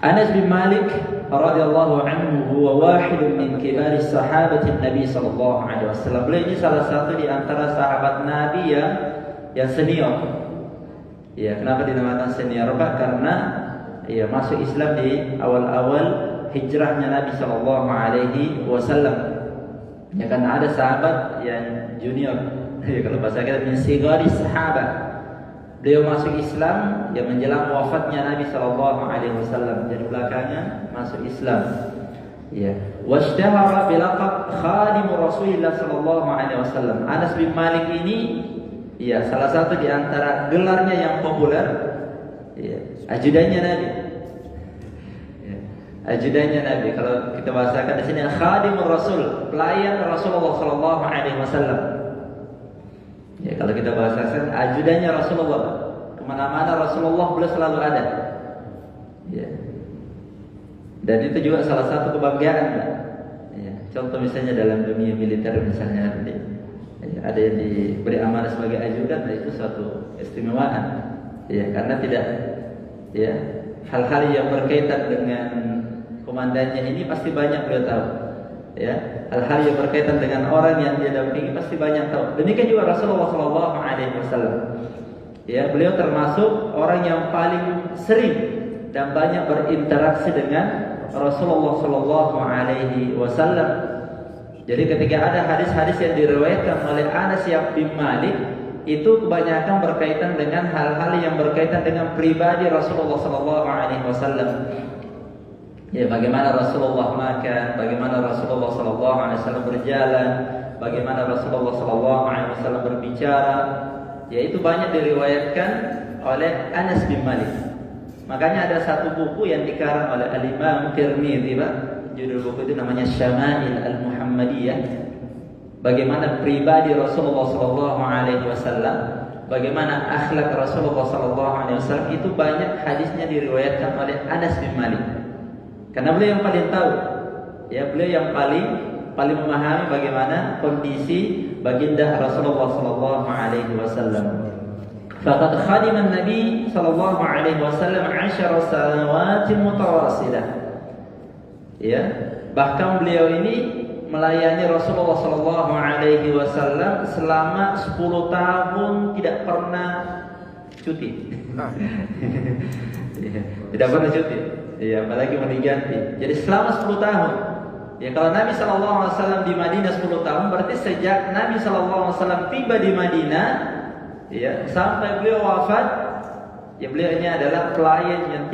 Anas bin Malik radhiyallahu anhu huwa wahidun min kibari sahabati Nabi sallallahu alaihi wasallam. Beliau ini salah satu di antara sahabat Nabi yang senior. Ya, kenapa dinamakan senior, Pak? Karena ya masuk Islam di awal-awal hijrahnya Nabi sallallahu alaihi wasallam. Ya, karena ada sahabat yang junior. Ya, kalau bahasa kita min sigari sahabat. Beliau masuk Islam yang menjelang wafatnya Nabi sallallahu alaihi wasallam. Jadi belakangan masuk Islam. Ya. Washtahara bilaqab khadim Rasulullah sallallahu alaihi wasallam. Anas bin Malik ini ya salah satu di antara gelarnya yang populer, ya, ajudannya Nabi. Ya, ajudannya Nabi. Kalau kita bahasakan di sini khadim Rasul, pelayan Rasulullah sallallahu alaihi wasallam. Ya, kalau kita bahasakan ajudannya Rasulullah, kemana-mana Rasulullah beliau selalu ada. Ya. Dan itu juga salah satu kebanggaan, Pak. Ya. Contoh misalnya dalam dunia militer misalnya, ya, ada yang diberi amanah sebagai ajudan, nah itu suatu keistimewaan. Ya, karena tidak, ya, hal-hal yang berkaitan dengan komandannya ini pasti banyak beliau tahu. Ya, hal-hal yang berkaitan dengan orang yang dia dampingi pasti banyak tahu. Demikian juga Rasulullah sallallahu alaihi wasallam. Ya, beliau termasuk orang yang paling sering dan banyak berinteraksi dengan Rasulullah sallallahu alaihi wasallam. Jadi ketika ada hadis-hadis yang diriwayatkan oleh Anas bin Malik, itu kebanyakan berkaitan dengan hal-hal yang berkaitan dengan pribadi Rasulullah sallallahu alaihi wasallam. Ya, bagaimana Rasulullah makan, bagaimana Rasulullah sallallahu alaihi wasallam berjalan, bagaimana Rasulullah sallallahu alaihi wasallam berbicara. Ya, itu banyak diriwayatkan oleh Anas bin Malik. Makanya ada satu buku yang dikarang oleh Al-Imam Tirmidzi, Pak. Judul buku itu namanya Syama'il Al-Muhammadiyah. Bagaimana pribadi Rasulullah sallallahu alaihi wasallam, bagaimana akhlak Rasulullah sallallahu alaihi wasallam, itu banyak hadisnya diriwayatkan oleh Anas bin Malik. Karena beliau yang paling tahu, ya, beliau yang paling memahami bagaimana kondisi baginda Rasulullah sallallahu alaihi wasallam. Faqad khadima an-nabi sallallahu alaihi wasallam 10 sanawatin mutawasilah. Ya, bahkan beliau ini melayani Rasulullah sallallahu alaihi wasallam selama 10 tahun tidak pernah cuti. Tidak pernah cuti. Ya, apalagi mau diganti. Jadi selama 10 tahun. Ya, kalau Nabi sallallahu alaihi wasallam di Madinah 10 tahun, berarti sejak Nabi sallallahu alaihi wasallam tiba di Madinah, ya, sampai beliau wafat, ya, beliau ini adalah pelayan yang